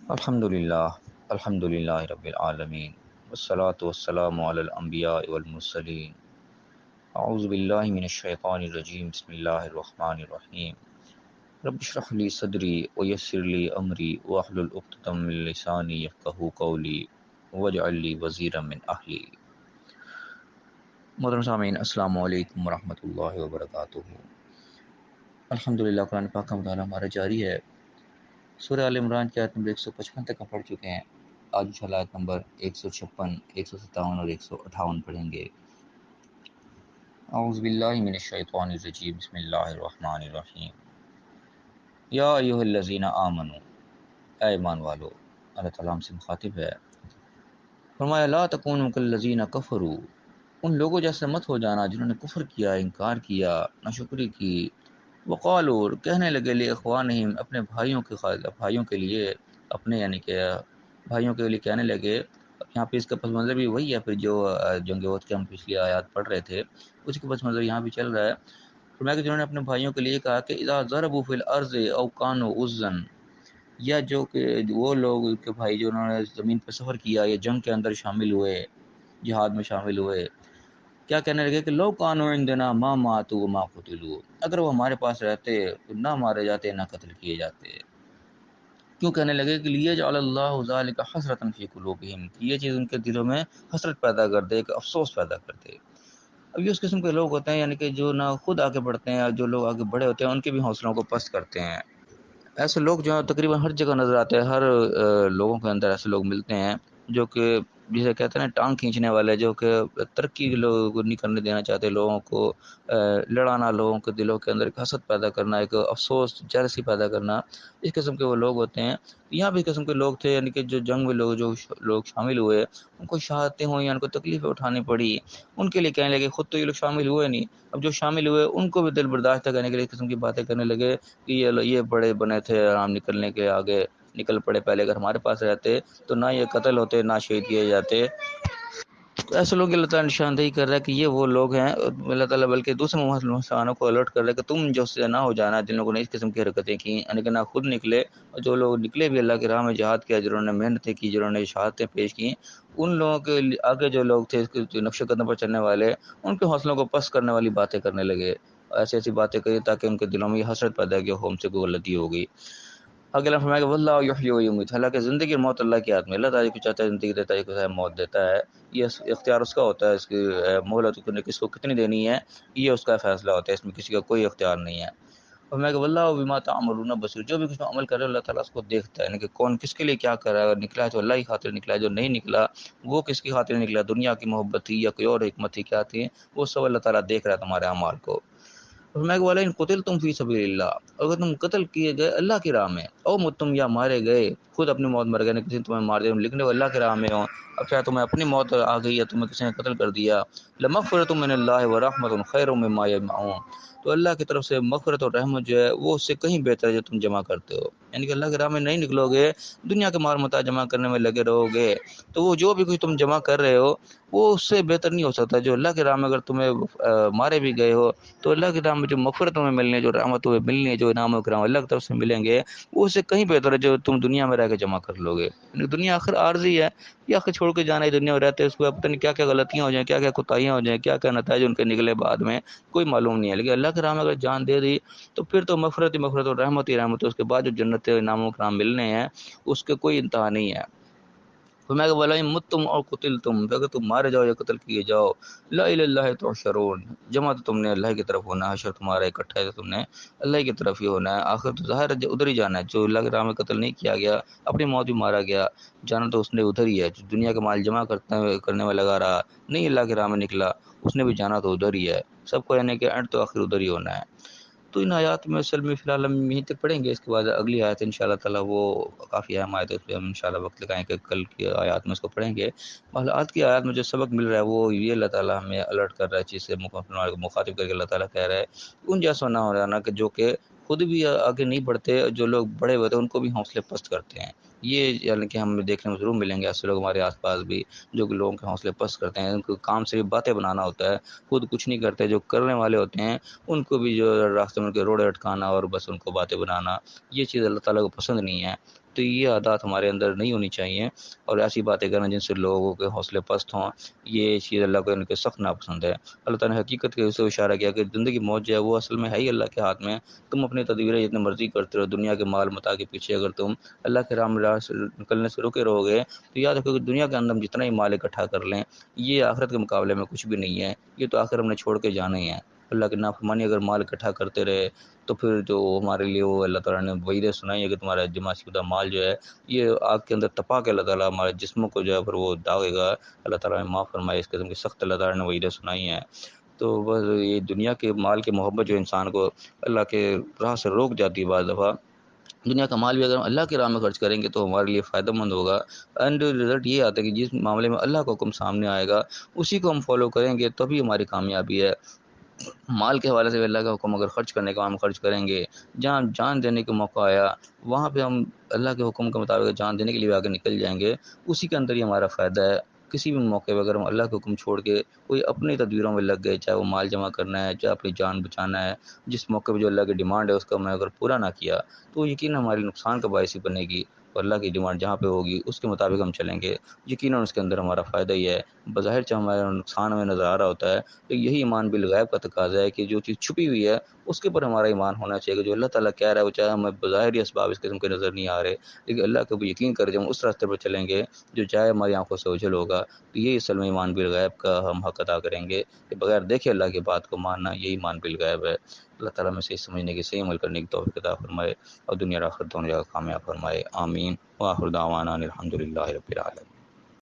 الحمد للہ رب العالمین والصلاة والسلام علی الانبیاء والمرسلین اعوذ باللہ من الشیطان الرجیم بسم اللہ الرحمن الرحیم رب اشرح لی صدری ویسر لی امری واحلل عقدۃ من لسانی یفقہوا قولی واجعل لی وزیرا من اہلی۔ محترم سامعین، السلام علیکم ورحمۃ اللہ وبرکاتہ۔ الحمدللہ قرآن پاک کا مطالعہ ہمارا جاری ہے۔ سورہ آل عمران کی آیت نمبر 155 تک ہم پڑھ چکے ہیں۔ آج انشاءاللہ آیت نمبر 156، 157 اور 158 پڑھیں گے۔ اعوذ باللہ من الشیطان الرجیم بسم اللہ الرحمن الرحیم۔ یا ایھا الذین آمنوا، اے ایمان والو، اللہ تعالیٰ ہم سے مخاطب ہے۔ فرمایا لا تکونوا کالذین کفروا، ان لوگوں جیسے مت ہو جانا جنہوں نے کفر کیا، انکار کیا، ناشکری کی۔ وقالوا، اور کہنے لگے لاخوانہم، اپنے بھائیوں کے لیے، اپنے یعنی کہ بھائیوں کے لیے کہنے لگے۔ یہاں پہ اس کا پس منظر بھی وہی ہے، پھر جو جنگ احد کے ہم پچھلی آیات پڑھ رہے تھے اسی کا پس منظر یہاں بھی چل رہا ہے۔ فرمایا کہ جنہوں نے اپنے بھائیوں کے لیے کہا کہ اذا ضربوا فی الارض او کانوا غزا، یا جو کہ وہ لوگ کے بھائی جو انہوں نے زمین پر سفر کیا یا جنگ کے اندر شامل ہوئے، جہاد میں شامل ہوئے، کیا کہنے لگے کہ لو کانوا عندنا ما ماتوا وما قتلوا، اگر وہ ہمارے پاس رہتے تو نہ مارے جاتے نہ قتل کیے جاتے۔ کیوں کہنے لگے کہ لیجعل اللہ ذلک حسرۃ فی قلوبہم، کہ یہ چیز ان کے دلوں میں حسرت پیدا کر دے، ایک افسوس پیدا کر دے۔ اب یہ اس قسم کے لوگ ہوتے ہیں یعنی کہ جو نہ خود آگے بڑھتے ہیں، جو لوگ آگے بڑے ہوتے ہیں ان کے بھی حوصلوں کو پست کرتے ہیں۔ ایسے لوگ جو ہیں تقریباً ہر جگہ نظر آتے ہیں، ہر لوگوں کے اندر ایسے لوگ ملتے ہیں جو کہ جسے کہتے ہیں نا ٹانگ کھینچنے والے، جو کہ ترقی لوگ نہیں کرنے دینا چاہتے، لوگوں کو لڑانا، لوگوں کے دلوں کے اندر ایک حسد پیدا کرنا، ایک افسوس جیلسی پیدا کرنا، اس قسم کے وہ لوگ ہوتے ہیں۔ یہاں بھی اس قسم کے لوگ تھے یعنی کہ جو جنگ میں جو لوگ شامل ہوئے، ان کو شہادتیں ہوئیں یا ان کو تکلیفیں اٹھانی پڑی، ان کے لیے کہنے لگے، خود تو یہ لوگ شامل ہوئے نہیں، اب جو شامل ہوئے ان کو بھی دل برداشت کرنے کے لیے اس قسم کی باتیں کرنے لگے کہ یہ بڑے بنے تھے آرام نکلنے کے، آگے نکل پڑے، پہلے اگر ہمارے پاس رہتے تو نہ یہ قتل ہوتے نہ شہید کیے جاتے۔ تو ایسے لوگ اللہ تعالیٰ نشاندہی کر رہا ہے کہ یہ وہ لوگ ہیں، اللہ تعالیٰ بلکہ دوسرے مسلمانوں کو الرٹ کر رہا ہے کہ تم جو سے نہ ہو جانا جن لوگوں نے اس قسم کی حرکتیں کی، یعنی کہ نہ خود نکلے، اور جو لوگ نکلے بھی اللہ کی راہ میں جہاد کیا، جنہوں نے محنتیں کی، جنہوں نے شہادتیں پیش کی، ان لوگوں کے آگے جو لوگ تھے اس کے نقش قدم پر چلنے والے، ان کے حوصلوں کو پست کرنے والی باتیں کرنے لگے، ایسی ایسی باتیں کری تاکہ ان کے دلوں میں یہ حسرت پیدا کہ ہم سے کوئی غلطی ہو گئی۔ آگے اللہ فرمائے کہ واللہ یحیی و یمیت، حالانکہ زندگی اور موت اللہ کے ہاتھ میں، اللہ تعالیٰ کو چاہتا ہے زندگی دیتا ہے، کو چاہتا ہے موت دیتا ہے، یہ اختیار اس کا ہوتا ہے، اس کی مہلت کس کو کتنی دینی ہے یہ اس کا فیصلہ ہوتا ہے، اس میں کسی کا کوئی اختیار نہیں ہے۔ اور میں کہ واللہ بما تعملون بصیر، جو بھی کچھ عمل کرے اللہ تعالیٰ اس کو دیکھتا ہے، یعنی کہ کون کس کے لیے کیا کر رہا ہے، اگر نکلا ہے تو اللہ کی خاطر نکلا ہے، جو نہیں نکلا وہ کس کی خاطر نکلا، دنیا کی محبت تھی یا کوئی اور حکمت تھی، کیا تھی، وہ سب اللہ تعالیٰ دیکھ رہا ہے تمہارے اعمال کو۔ فرمایا کہ وَلَئِن قُتِلْتُمْ فِي سَبِيلِ اللَّهِ، اگر تم قتل کیے گئے اللہ کی راہ میں، او متم یا مارے گئے، خود اپنی موت مر گئے نے، کسی نے تمہیں مار دیا، لیکن وہ اللہ کی راہ میں ہو، اب چاہے تمہیں اپنی موت آ گئی یا تمہیں کسی نے قتل کر دیا، لَمَغْفِرَةٌ مِّنَ اللَّهِ وَرَحْمَةٌ خَيْرٌ مِّمَّا يَجْمَعُونَ، تو اللہ کی طرف سے مغفرت اور رحمت جو ہے وہ اس سے کہیں بہتر ہے جو تم جمع کرتے ہو، یعنی کہ اللہ کی راہ میں نہیں نکلو گے، دنیا کے مال متاع جمع کرنے میں لگے رہو گے تو وہ جو بھی کچھ تم جمع کر رہے ہو وہ اس سے بہتر نہیں ہو سکتا۔ جو اللہ کی راہ میں اگر تمہیں مارے بھی گئے ہو تو اللہ کی راہ میں جو مغفرت تمہیں ملنی ہے، جو رحمت تمہیں ملنی ہے، جو انعام و کرام اللہ کی طرف سے ملیں گے، وہ اس سے کہیں بہتر ہے جو تم دنیا میں رہ کے جمع کر لو گے۔ یعنی دنیا آخر عارضی ہے، یہ آخر چھوڑ کے جانا ہے، دنیا میں رہتے ہیں، اس کو پتہ نہیں کیا کیا غلطیاں ہو جائیں، کیا کیا کوتاہیاں ہو جائیں، کیا کیا نتائج ان کے نکلے بعد میں کوئی معلوم نہیں ہے، لیکن اللہ کے راہ میں اگر جان دے دی تو پھر تو مغفرت ہی مغفرت اور رحمت ہی رحمت ہے، اس کے بعد جو جنت انعام و کرام ملنے ہیں اس کے کوئی انتہا نہیں ہے۔ فرمایا کہ وَلَئِن مُتُّمْ أَوْ قُتِلْتُمْ، اگر تم مارے جاؤ یا قتل کیے جاؤ، لَا إِلَى اللَّهِ تُحْشَرُونَ، جمع تو تم نے اللہ کی طرف ہونا ہے، حشر تمہارا اکٹھا ہے تو تم نے اللہ کی طرف ہی ہونا ہے، آخر تو ظاہر ہے ادھر ہی جانا ہے۔ جو اللہ کے راہ میں قتل نہیں کیا گیا، اپنی موت بھی مارا گیا، جانا تو اس نے ادھر ہی ہے۔ جو دنیا کا مال جمع کرنے میں لگا رہا، نہیں اللہ کے راہ میں نکلا، اس نے بھی جانا تو ادھر ہی ہے، سب کو یعنی کہ اینڈ تو آخر ادھر ہی ہونا ہے۔ تو ان آیات میں اصل میں فی الحال ہم یہیں تک پڑھیں گے، اس کے بعد اگلی آیت انشاءاللہ تعالیٰ وہ کافی اہم آیت ہے، اس پہ ہم انشاءاللہ وقت لگائیں کہ کل کی آیات میں اس کو پڑھیں گے۔ آج کی آیات میں جو سبق مل رہا ہے وہ یہ اللہ تعالیٰ ہمیں الرٹ کر رہا ہے، چیز سے مخاطب کر کے اللہ تعالیٰ کہہ رہا ہے ان جیسا نہ ہو جانا کہ جو کہ خود بھی آگے نہیں بڑھتے، جو لوگ بڑے ہوتے ہیں ان کو بھی حوصلے پست کرتے ہیں۔ یہ یعنی کہ ہم دیکھنے میں ضرور ملیں گے ایسے لوگ ہمارے آس پاس بھی، جو کہ لوگوں کے حوصلے پست کرتے ہیں، ان کو کام سے بھی باتیں بنانا ہوتا ہے، خود کچھ نہیں کرتے، جو کرنے والے ہوتے ہیں ان کو بھی جو راستے میں ان کے روڑے اٹکانا اور بس ان کو باتیں بنانا، یہ چیز اللہ تعالیٰ کو پسند نہیں ہے۔ تو یہ عادات ہمارے اندر نہیں ہونی چاہیے، اور ایسی باتیں کرنا جن سے لوگوں کے حوصلے پست ہوں، یہ چیز اللہ کو ان کے سخت ناپسند ہے۔ اللہ تعالیٰ نے حقیقت کے اسے اشارہ کیا کہ زندگی موت جو ہے وہ اصل میں ہے ہی اللہ کے ہاتھ میں۔ تم اپنی تدبیریں جتنی مرضی کرتے رہو، دنیا کے مال متاع کے پیچھے اگر تم اللہ کے راہ سے نکلنے سے رکے رہو گے تو یاد رکھو کہ دنیا کے اندر ہم جتنا ہی مال اکٹھا کر لیں یہ آخرت کے مقابلے میں کچھ بھی نہیں ہے، یہ تو آخر ہم نے چھوڑ کے جانا ہی ہے۔ اللہ کے نافرمانی اگر مال اکٹھا کرتے رہے تو پھر جو ہمارے لیے وہ اللہ تعالیٰ نے وعیدیں سنائی ہے کہ تمہارا جمع شدہ مال جو ہے یہ آگ کے اندر تپا کے اللہ تعالیٰ ہمارے جسموں کو جو ہے پھر وہ داغے گا۔ اللہ تعالیٰ نے معاف فرمائے، اس قسم کی سخت اللہ تعالیٰ نے وعیدیں سنائی ہیں۔ تو بس یہ دنیا کے مال کی محبت جو انسان کو اللہ کے راہ سے روک جاتی ہے، بعض دفعہ دنیا کا مال بھی اگر ہم اللہ کے راہ میں خرچ کریں گے تو ہمارے لیے فائدہ مند ہوگا۔ اینڈ رزلٹ یہ آتا ہے کہ جس معاملے میں اللہ کا حکم سامنے آئے گا اسی کو ہم فالو کریں گے تبھی ہماری کامیابی ہے۔ مال کے حوالے سے اللہ کا حکم اگر خرچ کرنے کا ہم خرچ کریں گے، جہاں جان دینے کا موقع آیا وہاں پہ ہم اللہ کے حکم کے مطابق جان دینے کے لیے آگے نکل جائیں گے، اسی کے اندر ہی ہمارا فائدہ ہے۔ کسی بھی موقع پہ اگر ہم اللہ کے حکم چھوڑ کے کوئی اپنی تدبیروں میں لگ گئے، چاہے وہ مال جمع کرنا ہے، چاہے اپنی جان بچانا ہے، جس موقع پہ جو اللہ کی ڈیمانڈ ہے اس کا میں اگر پورا نہ کیا تو یقیناً ہمارے نقصان کا باعث ہی بنے گی، اور اللہ کی ڈیمانڈ جہاں پہ ہوگی اس کے مطابق ہم چلیں گے، یقیناً اس کے اندر ہمارا فائدہ ہی ہے۔ بظاہر چاہے ہمارا نقصان ہمیں نظر آ رہا ہوتا ہے تو یہی ایمان بالغیب کا تقاضا ہے کہ جو چیز چھپی ہوئی ہے اس کے اوپر ہمارا ایمان ہونا چاہیے کہ جو اللہ تعالیٰ کہہ رہا ہے وہ چاہے ہمیں بظاہری اسباب اس قسم کے نظر نہیں آ رہے لیکن اللہ کے اوپر یقین کر جب ہم اس راستے پر چلیں گے جو چاہے ہماری آنکھوں سے اوجھل ہوگا، تو یہی اصل میں ایمان بالغیب کا ہم حق ادا کریں گے کہ بغیر دیکھے اللہ کی بات کو ماننا یہی ایمان بالغیب ہے۔ اللہ تعالیٰ میں صحیح سمجھنے کی، صحیح عمل کرنے کی توفیق عطا فرمائے اور دنیا اور آخرت دونوں جگہ کامیاب فرمائے، آمین۔ وآخر دعوانا ان الحمد للہ رب العالمین۔